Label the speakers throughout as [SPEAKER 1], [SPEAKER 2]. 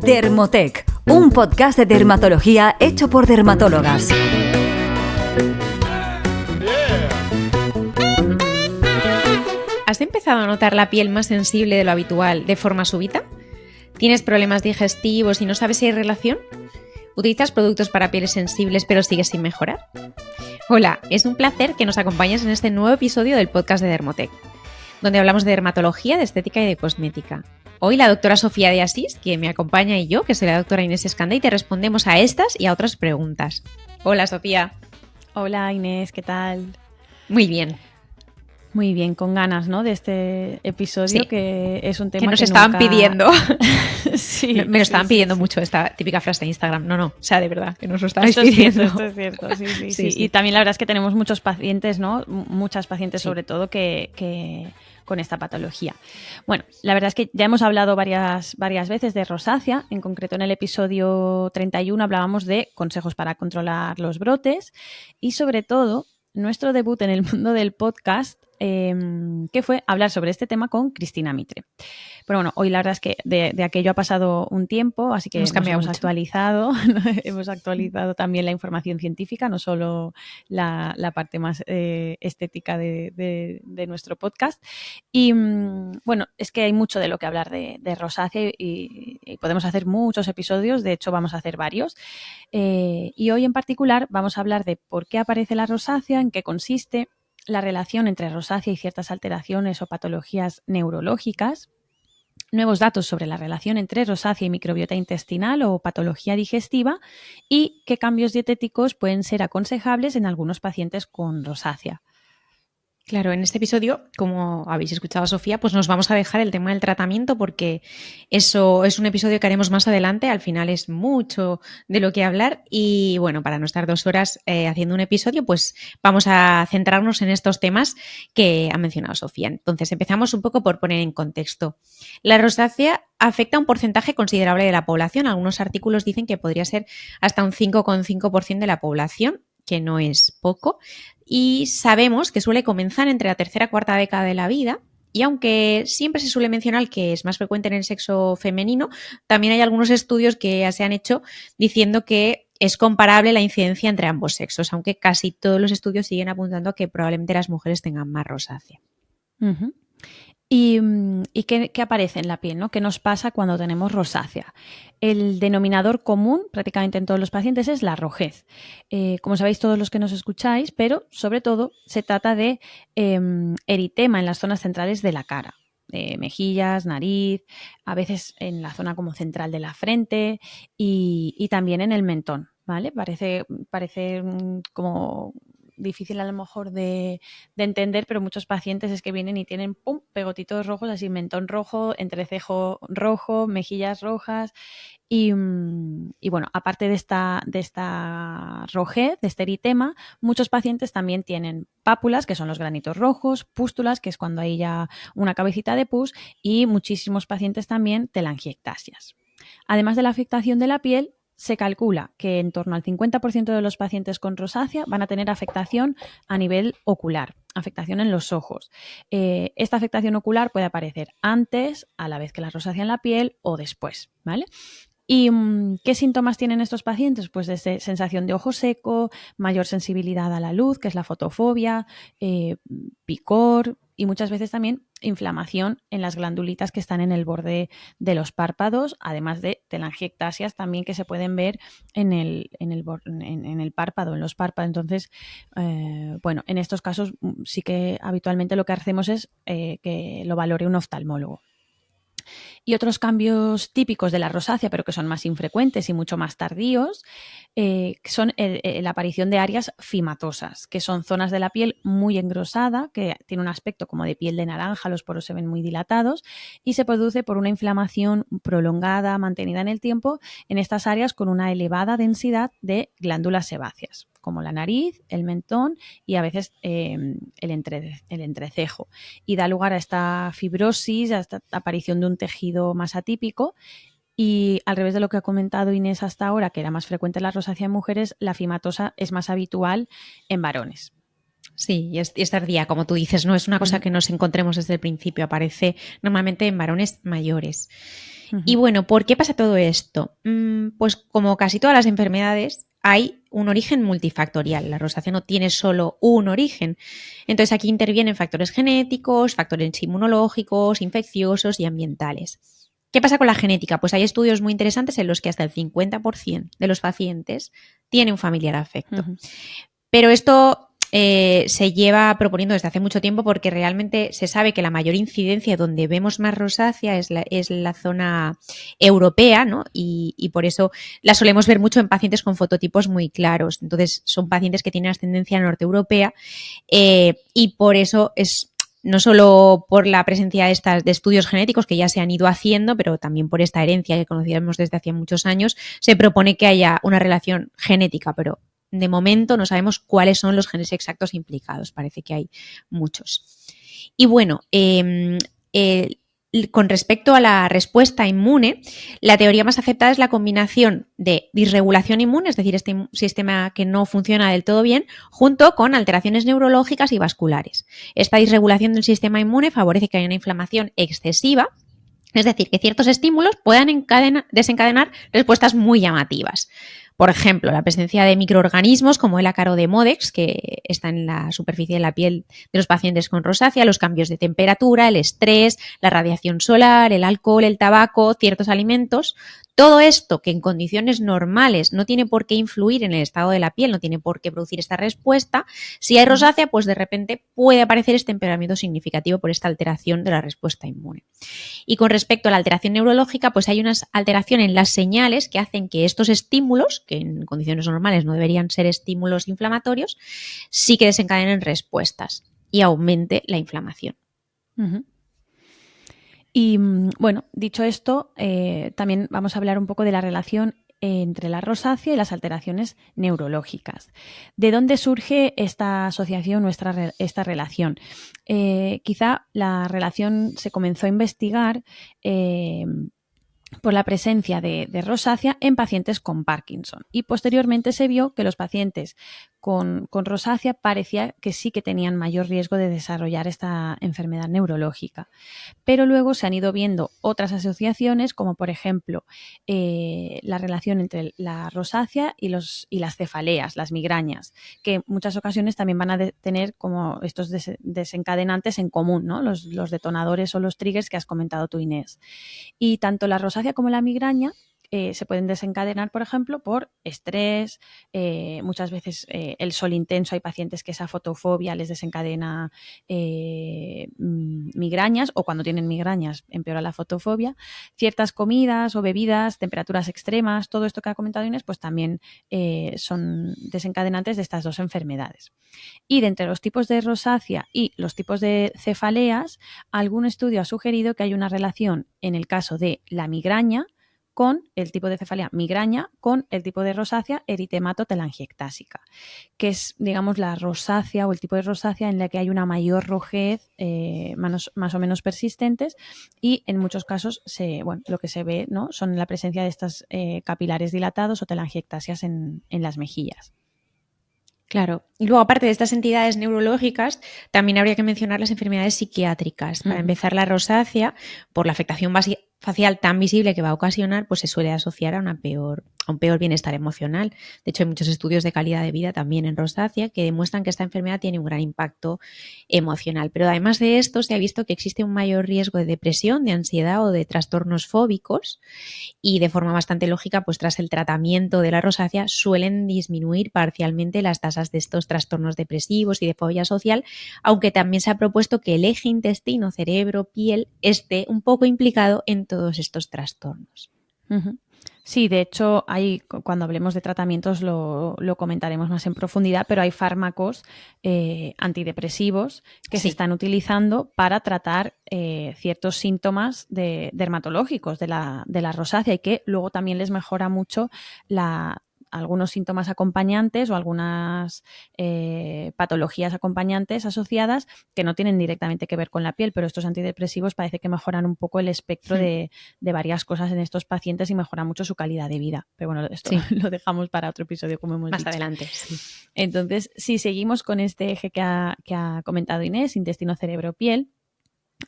[SPEAKER 1] Dermotec, un podcast de dermatología hecho por dermatólogas.
[SPEAKER 2] ¿Has empezado a notar la piel más sensible de lo habitual de forma súbita? ¿Tienes problemas digestivos y no sabes si hay relación? ¿Utilizas productos para pieles sensibles pero sigues sin mejorar? Hola, es un placer que nos acompañes en este nuevo episodio del podcast de Dermotec, donde hablamos de dermatología, de estética y de cosmética. Hoy la doctora Sofía de Asís, que me acompaña, y yo, que soy la doctora Inés Escanda, y te respondemos a estas y a otras preguntas. Hola, Sofía.
[SPEAKER 3] Hola, Inés, ¿qué tal?
[SPEAKER 2] Muy bien.
[SPEAKER 3] Muy bien, con ganas, ¿no? De este episodio,
[SPEAKER 2] Sí,
[SPEAKER 3] que es un tema
[SPEAKER 2] que nos
[SPEAKER 3] que
[SPEAKER 2] estaban
[SPEAKER 3] nunca...
[SPEAKER 2] pidiendo.
[SPEAKER 3] Sí,
[SPEAKER 2] me lo estaban pidiendo mucho, esta típica frase de Instagram. No, o sea, de verdad, que nos lo estabais pidiendo.
[SPEAKER 3] Esto es cierto, sí. Y también la verdad es que tenemos muchos pacientes, ¿no? Muchas pacientes, sobre todo, que con esta patología. Bueno, la verdad es que ya hemos hablado varias veces de rosácea. En concreto, en el episodio 31 hablábamos de consejos para controlar los brotes y, sobre todo, nuestro debut en el mundo del podcast, que fue hablar sobre este tema con Cristina Mitre. Pero bueno, hoy la verdad es que de aquello ha pasado un tiempo, así que nos hemos actualizado. Hemos actualizado también la información científica, no solo la parte más estética de nuestro podcast. Y bueno, es que hay mucho de lo que hablar de rosácea y podemos hacer muchos episodios, de hecho vamos a hacer varios. Y hoy en particular vamos a hablar de por qué aparece la rosácea, en qué consiste, la relación entre rosácea y ciertas alteraciones o patologías neurológicas, nuevos datos sobre la relación entre rosácea y microbiota intestinal o patología digestiva y qué cambios dietéticos pueden ser aconsejables en algunos pacientes con rosácea.
[SPEAKER 2] Claro, en este episodio, como habéis escuchado a Sofía, pues nos vamos a dejar el tema del tratamiento porque eso es un episodio que haremos más adelante. Al final es mucho de lo que hablar y bueno, para no estar 2 horas haciendo un episodio, pues vamos a centrarnos en estos temas que ha mencionado Sofía. Entonces empezamos un poco por poner en contexto. La rosácea afecta a un porcentaje considerable de la población. Algunos artículos dicen que podría ser hasta un 5,5% de la población, que no es poco, y sabemos que suele comenzar entre la tercera y cuarta década de la vida, y aunque siempre se suele mencionar que es más frecuente en el sexo femenino, también hay algunos estudios que se han hecho diciendo que es comparable la incidencia entre ambos sexos, aunque casi todos los estudios siguen apuntando a que probablemente las mujeres tengan más rosácea.
[SPEAKER 3] Uh-huh. ¿Y qué aparece en la piel, ¿no? ¿Qué nos pasa cuando tenemos rosácea? El denominador común prácticamente en todos los pacientes es la rojez. Como sabéis todos los que nos escucháis, pero sobre todo se trata de eritema en las zonas centrales de la cara. Mejillas, nariz, a veces en la zona como central de la frente y también en el mentón, ¿vale? Parece como difícil a lo mejor de entender, pero muchos pacientes es que vienen y tienen pegotitos rojos, así mentón rojo, entrecejo rojo, mejillas rojas y bueno, aparte de esta rojez, de este eritema, muchos pacientes también tienen pápulas, que son los granitos rojos, pústulas, que es cuando hay ya una cabecita de pus, y muchísimos pacientes también telangiectasias. Además de la afectación de la piel, se calcula que en torno al 50% de los pacientes con rosácea van a tener afectación a nivel ocular, afectación en los ojos. Esta afectación ocular puede aparecer antes, a la vez que la rosácea en la piel o después, ¿vale? ¿Y qué síntomas tienen estos pacientes? Pues desde sensación de ojo seco, mayor sensibilidad a la luz, que es la fotofobia, picor y muchas veces también inflamación en las glandulitas que están en el borde de los párpados, además de telangiectasias también que se pueden ver en el párpado, en los párpados. Entonces, bueno, en estos casos sí que habitualmente lo que hacemos es que lo valore un oftalmólogo. Y otros cambios típicos de la rosácea, pero que son más infrecuentes y mucho más tardíos, son la aparición de áreas fimatosas, que son zonas de la piel muy engrosada, que tiene un aspecto como de piel de naranja, los poros se ven muy dilatados y se produce por una inflamación prolongada, mantenida en el tiempo, en estas áreas con una elevada densidad de glándulas sebáceas, como la nariz, el mentón y a veces el entrecejo. Y da lugar a esta fibrosis, a esta aparición de un tejido más atípico. Y al revés de lo que ha comentado Inés hasta ahora, que era más frecuente la rosácea en mujeres, la fimatosa es más habitual en varones.
[SPEAKER 2] Sí, y es tardía, como tú dices, no es una cosa que nos encontremos desde el principio, aparece normalmente en varones mayores. Y bueno, ¿por qué pasa todo esto? Pues como casi todas las enfermedades, hay un origen multifactorial. La rosácea no tiene solo un origen. Entonces aquí intervienen factores genéticos, factores inmunológicos, infecciosos y ambientales. ¿Qué pasa con la genética? Pues hay estudios muy interesantes en los que hasta el 50% de los pacientes tiene un familiar afecto. Pero esto se lleva proponiendo desde hace mucho tiempo porque realmente se sabe que la mayor incidencia donde vemos más rosácea es la zona europea, ¿no? Y por eso la solemos ver mucho en pacientes con fototipos muy claros. Entonces son pacientes que tienen ascendencia norte-europea y por eso es no solo por la presencia de estudios genéticos que ya se han ido haciendo, pero también por esta herencia que conocíamos desde hace muchos años, se propone que haya una relación genética, pero de momento no sabemos cuáles son los genes exactos implicados. Parece que hay muchos. Y bueno, con respecto a la respuesta inmune, la teoría más aceptada es la combinación de disregulación inmune, es decir, este sistema que no funciona del todo bien, junto con alteraciones neurológicas y vasculares. Esta disregulación del sistema inmune favorece que haya una inflamación excesiva, es decir, que ciertos estímulos puedan desencadenar respuestas muy llamativas. Por ejemplo, la presencia de microorganismos como el ácaro de Modex, que está en la superficie de la piel de los pacientes con rosácea, los cambios de temperatura, el estrés, la radiación solar, el alcohol, el tabaco, ciertos alimentos. Todo esto que en condiciones normales no tiene por qué influir en el estado de la piel, no tiene por qué producir esta respuesta, si hay rosácea, pues de repente puede aparecer este empeoramiento significativo por esta alteración de la respuesta inmune. Y con respecto a la alteración neurológica, pues hay una alteración en las señales que hacen que estos estímulos, que en condiciones normales no deberían ser estímulos inflamatorios, sí que desencadenen respuestas y aumente la inflamación.
[SPEAKER 3] Y bueno, dicho esto, también vamos a hablar un poco de la relación entre la rosácea y las alteraciones neurológicas. ¿De dónde surge esta asociación o esta relación? Quizá la relación se comenzó a investigar por la presencia de rosácea en pacientes con Parkinson y posteriormente se vio que los pacientes con rosácea parecía que sí que tenían mayor riesgo de desarrollar esta enfermedad neurológica. Pero luego se han ido viendo otras asociaciones, como por ejemplo la relación entre la rosácea y las cefaleas, las migrañas, que en muchas ocasiones también van a tener como estos desencadenantes en común, ¿no? Los detonadores o los triggers que has comentado tú, Inés. Y tanto la rosácea como la migraña se pueden desencadenar, por ejemplo, por estrés, muchas veces el sol intenso, hay pacientes que esa fotofobia les desencadena migrañas o cuando tienen migrañas empeora la fotofobia, ciertas comidas o bebidas, temperaturas extremas, todo esto que ha comentado Inés, pues también son desencadenantes de estas dos enfermedades. Y de entre los tipos de rosácea y los tipos de cefaleas, algún estudio ha sugerido que hay una relación en el caso de la migraña con el tipo de cefalea migraña con el tipo de rosácea eritematotelangiectásica, que es, digamos, la rosácea o el tipo de rosácea en la que hay una mayor rojez más o menos persistentes y en muchos casos lo que se ve, ¿no?, son la presencia de estas capilares dilatados o telangiectasias en las mejillas.
[SPEAKER 2] Claro. Y luego, aparte de estas entidades neurológicas, también habría que mencionar las enfermedades psiquiátricas. Para empezar, la rosácea, por la afectación facial tan visible que va a ocasionar, pues se suele asociar a un peor bienestar emocional. De hecho, hay muchos estudios de calidad de vida también en rosácea que demuestran que esta enfermedad tiene un gran impacto emocional. Pero además de esto, se ha visto que existe un mayor riesgo de depresión, de ansiedad o de trastornos fóbicos y de forma bastante lógica, pues tras el tratamiento de la rosácea suelen disminuir parcialmente las tasas de estos trastornos depresivos y de fobia social, aunque también se ha propuesto que el eje intestino, cerebro, piel esté un poco implicado en todos estos trastornos.
[SPEAKER 3] Sí, de hecho, cuando hablemos de tratamientos lo comentaremos más en profundidad, pero hay fármacos antidepresivos que se están utilizando para tratar ciertos síntomas dermatológicos de la rosácea y que luego también les mejora mucho algunos síntomas acompañantes o algunas patologías acompañantes asociadas que no tienen directamente que ver con la piel, pero estos antidepresivos parece que mejoran un poco el espectro de varias cosas en estos pacientes y mejoran mucho su calidad de vida. Pero bueno, esto lo dejamos para otro episodio, como hemos dicho.
[SPEAKER 2] Más adelante. Sí.
[SPEAKER 3] Entonces, si seguimos con este eje que ha comentado Inés, intestino, cerebro, piel,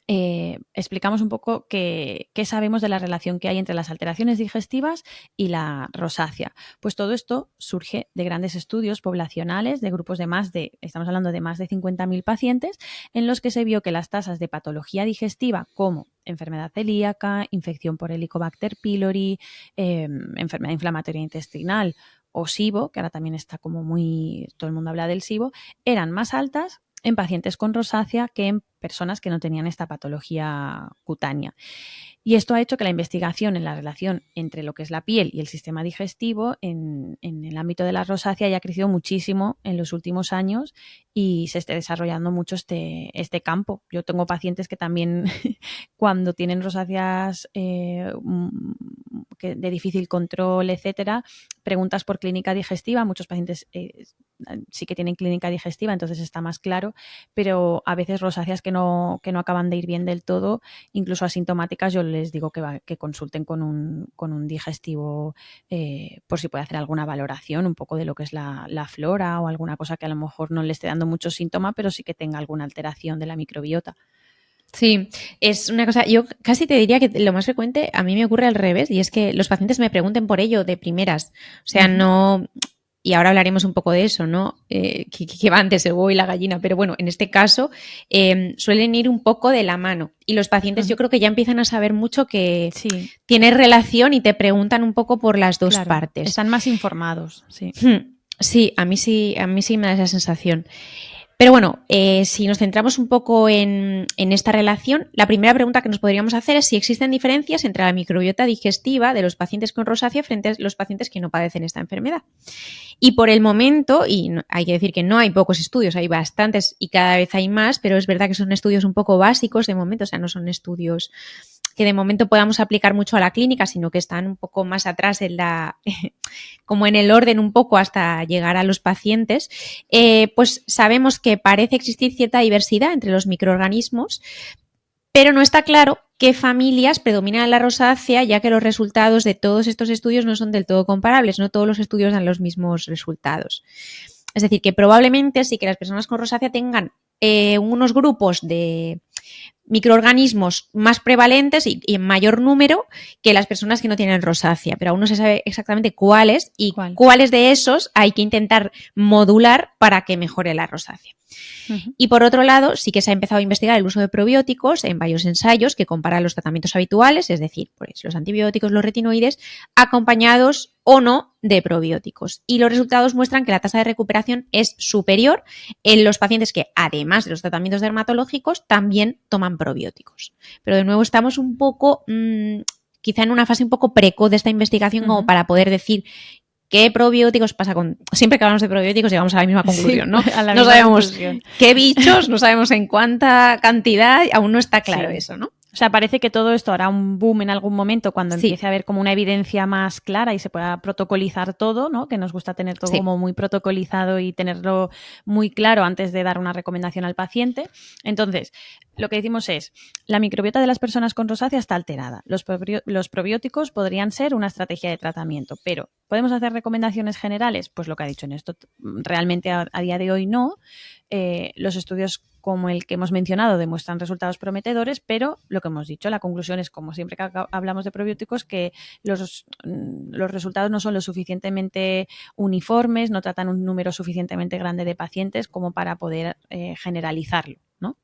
[SPEAKER 3] explicamos un poco qué sabemos de la relación que hay entre las alteraciones digestivas y la rosácea. Pues todo esto surge de grandes estudios poblacionales de grupos estamos hablando de más de 50.000 pacientes, en los que se vio que las tasas de patología digestiva como enfermedad celíaca, infección por Helicobacter pylori, enfermedad inflamatoria intestinal o SIBO, que ahora también está como todo el mundo habla del SIBO, eran más altas en pacientes con rosácea que en personas que no tenían esta patología cutánea. Y esto ha hecho que la investigación en la relación entre lo que es la piel y el sistema digestivo en el ámbito de la rosácea haya crecido muchísimo en los últimos años y se esté desarrollando mucho este campo. Yo tengo pacientes que también cuando tienen rosáceas de difícil control, etcétera, preguntas por clínica digestiva. Muchos pacientes sí que tienen clínica digestiva, entonces está más claro, pero a veces rosáceas que no acaban de ir bien del todo, incluso asintomáticas, yo les digo que consulten con un digestivo por si puede hacer alguna valoración un poco de lo que es la flora o alguna cosa que a lo mejor no le esté dando mucho síntoma, pero sí que tenga alguna alteración de la microbiota.
[SPEAKER 2] Sí, es una cosa, yo casi te diría que lo más frecuente a mí me ocurre al revés, y es que los pacientes me pregunten por ello de primeras. O sea, no, y ahora hablaremos un poco de eso, ¿no? Que va antes el huevo y la gallina, pero bueno, en este caso suelen ir un poco de la mano. Y los pacientes yo creo que ya empiezan a saber mucho que tiene relación y te preguntan un poco por las dos partes.
[SPEAKER 3] Están más informados, sí.
[SPEAKER 2] Sí, a mí sí me da esa sensación. Pero bueno, si nos centramos un poco en esta relación, la primera pregunta que nos podríamos hacer es si existen diferencias entre la microbiota digestiva de los pacientes con rosácea frente a los pacientes que no padecen esta enfermedad. Y por el momento, y hay que decir que no hay pocos estudios, hay bastantes y cada vez hay más, pero es verdad que son estudios un poco básicos de momento, o sea, no son estudios que de momento podamos aplicar mucho a la clínica, sino que están un poco más atrás como en el orden un poco hasta llegar a los pacientes, pues sabemos que parece existir cierta diversidad entre los microorganismos, pero no está claro qué familias predominan la rosácea, ya que los resultados de todos estos estudios no son del todo comparables, no todos los estudios dan los mismos resultados. Es decir, que probablemente sí que las personas con rosácea tengan unos grupos de microorganismos más prevalentes y en mayor número que las personas que no tienen rosácea, pero aún no se sabe exactamente cuáles y cuáles de esos hay que intentar modular para que mejore la rosácea. Y por otro lado, sí que se ha empezado a investigar el uso de probióticos en varios ensayos que comparan los tratamientos habituales, es decir, pues, los antibióticos, los retinoides, acompañados o no de probióticos. Y los resultados muestran que la tasa de recuperación es superior en los pacientes que, además de los tratamientos dermatológicos, también toman probióticos. Pero de nuevo estamos un poco, quizá en una fase un poco precoz de esta investigación como para poder decir qué probióticos pasa con... Siempre que hablamos de probióticos llegamos a la misma conclusión, ¿no? No sabemos qué bichos, no sabemos en cuánta cantidad, aún no está claro eso, ¿no?
[SPEAKER 3] O sea, parece que todo esto hará un boom en algún momento cuando empiece a haber como una evidencia más clara y se pueda protocolizar todo, ¿no? Que nos gusta tener todo como muy protocolizado y tenerlo muy claro antes de dar una recomendación al paciente. Entonces, lo que decimos es, la microbiota de las personas con rosácea está alterada. Los probióticos podrían ser una estrategia de tratamiento, pero ¿podemos hacer recomendaciones generales? Pues lo que ha dicho en esto, realmente a día de hoy no. Los estudios como el que hemos mencionado demuestran resultados prometedores, pero lo que hemos dicho, la conclusión es, como siempre que hablamos de probióticos, que los resultados no son lo suficientemente uniformes, no tratan un número suficientemente grande de pacientes como para poder generalizarlo, ¿no?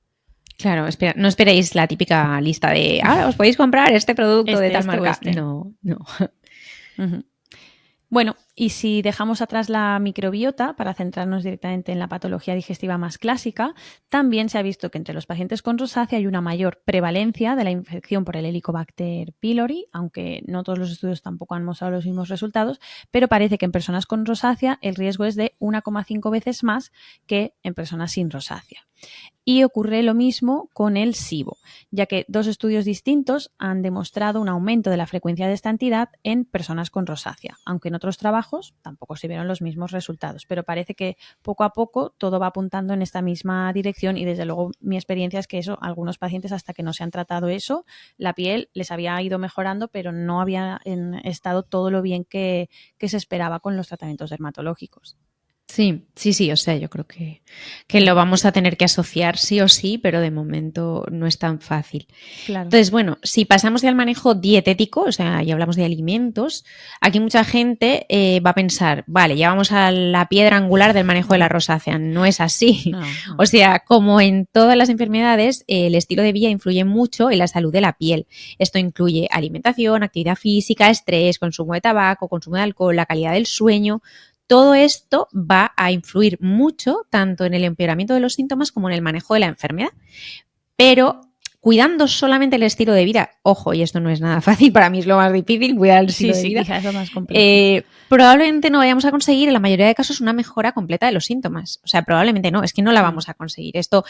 [SPEAKER 2] Claro, no esperéis la típica lista de os podéis comprar este producto de tal marca. No.
[SPEAKER 3] Bueno, y si dejamos atrás la microbiota para centrarnos directamente en la patología digestiva más clásica, también se ha visto que entre los pacientes con rosácea hay una mayor prevalencia de la infección por el Helicobacter pylori, aunque no todos los estudios tampoco han mostrado los mismos resultados, pero parece que en personas con rosácea el riesgo es de 1,5 veces más que en personas sin rosácea. Y ocurre lo mismo con el SIBO, ya que 2 estudios distintos han demostrado un aumento de la frecuencia de esta entidad en personas con rosácea, aunque en otros trabajos tampoco se vieron los mismos resultados, pero parece que poco a poco todo va apuntando en esta misma dirección y desde luego mi experiencia es que algunos pacientes hasta que no se han tratado eso, la piel les había ido mejorando, pero no había estado todo lo bien que se esperaba con los tratamientos dermatológicos.
[SPEAKER 2] Sí, o sea, yo creo que lo vamos a tener que asociar sí o sí, pero de momento no es tan fácil.
[SPEAKER 3] Claro.
[SPEAKER 2] Entonces, bueno, si pasamos ya al manejo dietético, o sea, ya hablamos de alimentos, aquí mucha gente va a pensar, vale, ya vamos a la piedra angular del manejo de la rosácea. No es así.
[SPEAKER 3] No.
[SPEAKER 2] O sea, como en todas las enfermedades, el estilo de vida influye mucho en la salud de la piel. Esto incluye alimentación, actividad física, estrés, consumo de tabaco, consumo de alcohol, la calidad del sueño. Todo esto va a influir mucho tanto en el empeoramiento de los síntomas como en el manejo de la enfermedad. Pero cuidando solamente el estilo de vida, ojo, y esto no es nada fácil, para mí es lo más difícil, cuidar el estilo de vida.
[SPEAKER 3] Quizás es lo más complejo.
[SPEAKER 2] Probablemente no vayamos a conseguir en la mayoría de casos una mejora completa de los síntomas. O sea, probablemente no, es que no la vamos a conseguir. Esto,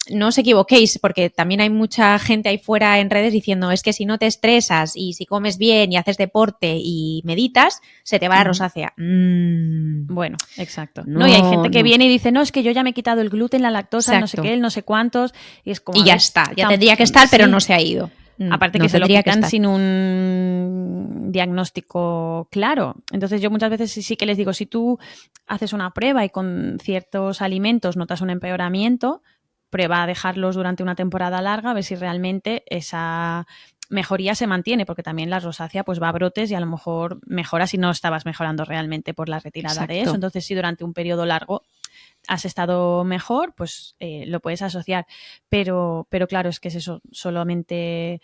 [SPEAKER 2] no os equivoquéis, porque también hay mucha gente ahí fuera en redes diciendo es que si no te estresas y si comes bien y haces deporte y meditas, se te va la rosácea.
[SPEAKER 3] Bueno, exacto. No, y hay gente que viene y dice, no, es que yo ya me he quitado el gluten, la lactosa, no sé qué, no sé cuántos, y es como...
[SPEAKER 2] Y ya está, ya tendría que estar, pero no se ha ido.
[SPEAKER 3] Aparte que se lo quitan sin un diagnóstico claro. Entonces yo muchas veces sí que les digo, si tú haces una prueba y con ciertos alimentos notas un empeoramiento, prueba a dejarlos durante una temporada larga a ver si realmente esa mejoría se mantiene, porque también la rosácea pues va a brotes y a lo mejor mejora si no estabas mejorando realmente por la retirada de eso. Entonces si durante un periodo largo has estado mejor, pues lo puedes asociar. Pero claro, es que es eso, solamente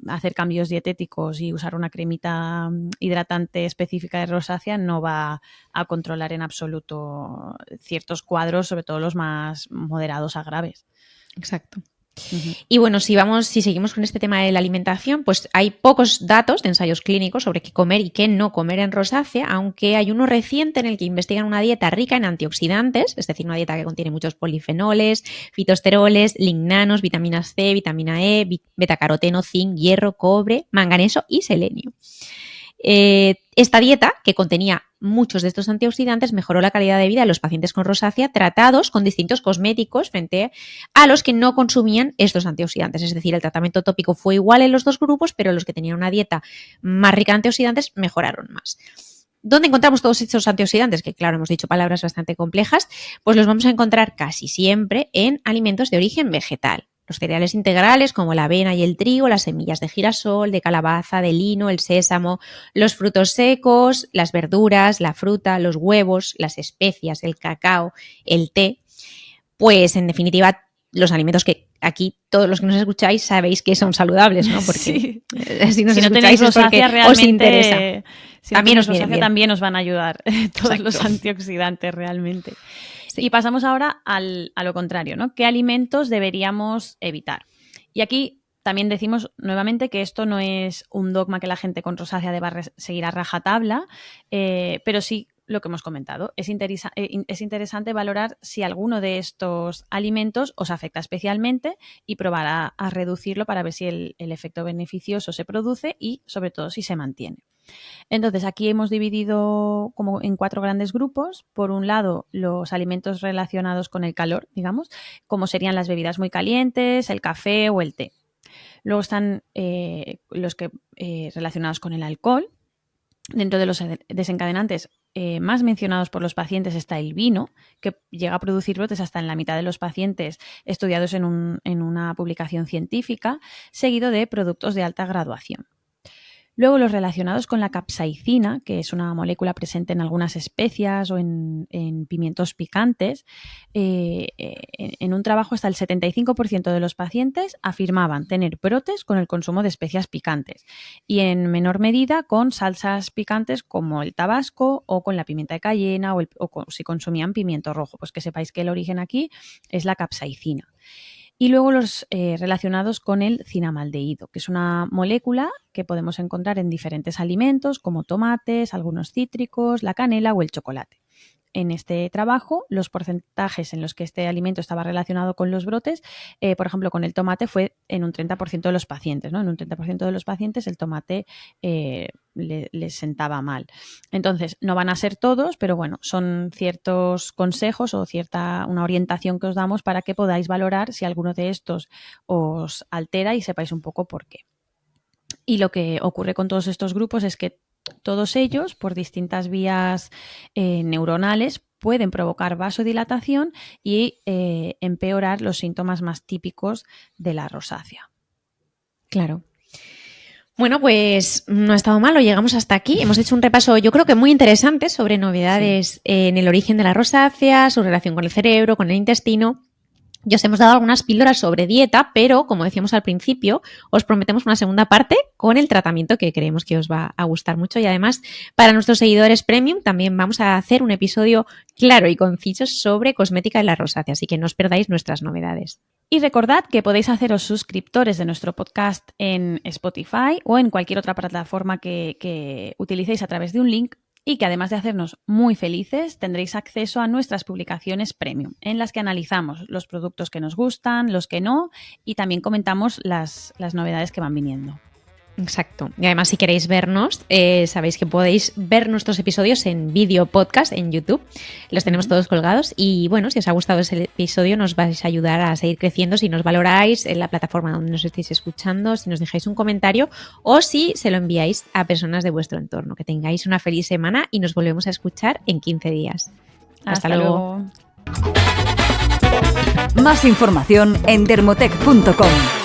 [SPEAKER 3] hacer cambios dietéticos y usar una cremita hidratante específica de rosácea no va a controlar en absoluto ciertos cuadros, sobre todo los más moderados a graves.
[SPEAKER 2] Exacto. Y bueno, si seguimos con este tema de la alimentación, pues hay pocos datos de ensayos clínicos sobre qué comer y qué no comer en rosácea, aunque hay uno reciente en el que investigan una dieta rica en antioxidantes, es decir, una dieta que contiene muchos polifenoles, fitosteroles, lignanos, vitamina C, vitamina E, betacaroteno, zinc, hierro, cobre, manganeso y selenio. Esta dieta, que contenía muchos de estos antioxidantes, mejoró la calidad de vida de los pacientes con rosácea tratados con distintos cosméticos frente a los que no consumían estos antioxidantes. Es decir, el tratamiento tópico fue igual en los dos grupos, pero los que tenían una dieta más rica en antioxidantes mejoraron más. ¿Dónde encontramos todos estos antioxidantes? Que claro, hemos dicho palabras bastante complejas, pues los vamos a encontrar casi siempre en alimentos de origen vegetal. Los cereales integrales como la avena y el trigo, las semillas de girasol, de calabaza, de lino, el sésamo, los frutos secos, las verduras, la fruta, los huevos, las especias, el cacao, el té. Pues en definitiva, los alimentos que aquí todos los que nos escucháis sabéis que son saludables, ¿no? Porque si no tenéis rosácea realmente os interesa.
[SPEAKER 3] Si también os viene bien. También os van a ayudar todos los antioxidantes realmente. Sí. Y pasamos ahora a lo contrario, ¿no? ¿Qué alimentos deberíamos evitar? Y aquí también decimos nuevamente que esto no es un dogma que la gente con rosácea deba seguir a rajatabla, pero sí lo que hemos comentado. Es interesante valorar si alguno de estos alimentos os afecta especialmente y probar a reducirlo para ver si el efecto beneficioso se produce y, sobre todo, si se mantiene. Entonces, aquí hemos dividido como en 4 grandes grupos. Por un lado, los alimentos relacionados con el calor, digamos, como serían las bebidas muy calientes, el café o el té. Luego están los que relacionados con el alcohol. Dentro de los desencadenantes más mencionados por los pacientes está el vino, que llega a producir brotes hasta en la mitad de los pacientes estudiados en una publicación científica, seguido de productos de alta graduación. Luego los relacionados con la capsaicina, que es una molécula presente en algunas especias o en pimientos picantes. En un trabajo hasta el 75% de los pacientes afirmaban tener brotes con el consumo de especias picantes y en menor medida con salsas picantes como el tabasco o con la pimienta de cayena o si consumían pimiento rojo. Pues que sepáis que el origen aquí es la capsaicina. Y luego los relacionados con el cinamaldehído, que es una molécula que podemos encontrar en diferentes alimentos como tomates, algunos cítricos, la canela o el chocolate. En este trabajo, los porcentajes en los que este alimento estaba relacionado con los brotes, por ejemplo, con el tomate fue en un 30% de los pacientes, ¿no? En un 30% de los pacientes el tomate les sentaba mal. Entonces, no van a ser todos, pero bueno, son ciertos consejos o una orientación que os damos para que podáis valorar si alguno de estos os altera y sepáis un poco por qué. Y lo que ocurre con todos estos grupos es que Todos ellos, por distintas vías neuronales, pueden provocar vasodilatación y empeorar los síntomas más típicos de la rosácea.
[SPEAKER 2] Claro. Bueno, pues no ha estado mal, llegamos hasta aquí. Hemos hecho un repaso, yo creo que muy interesante, sobre novedades en el origen de la rosácea, su relación con el cerebro, con el intestino. Y os hemos dado algunas píldoras sobre dieta, pero como decíamos al principio, os prometemos una segunda parte con el tratamiento que creemos que os va a gustar mucho. Y además, para nuestros seguidores premium, también vamos a hacer un episodio claro y conciso sobre cosmética de la rosácea, así que no os perdáis nuestras novedades.
[SPEAKER 3] Y recordad que podéis haceros suscriptores de nuestro podcast en Spotify o en cualquier otra plataforma que utilicéis a través de un link, y que además de hacernos muy felices, tendréis acceso a nuestras publicaciones premium, en las que analizamos los productos que nos gustan, los que no, y también comentamos las novedades que van viniendo.
[SPEAKER 2] Exacto. Y además, si queréis vernos, sabéis que podéis ver nuestros episodios en vídeo podcast en YouTube. Los tenemos todos colgados. Y bueno, si os ha gustado ese episodio, nos vais a ayudar a seguir creciendo si nos valoráis en la plataforma donde nos estéis escuchando, si nos dejáis un comentario o si se lo enviáis a personas de vuestro entorno. Que tengáis una feliz semana y nos volvemos a escuchar en 15 días. Hasta luego.
[SPEAKER 1] Más información en dermotech.com.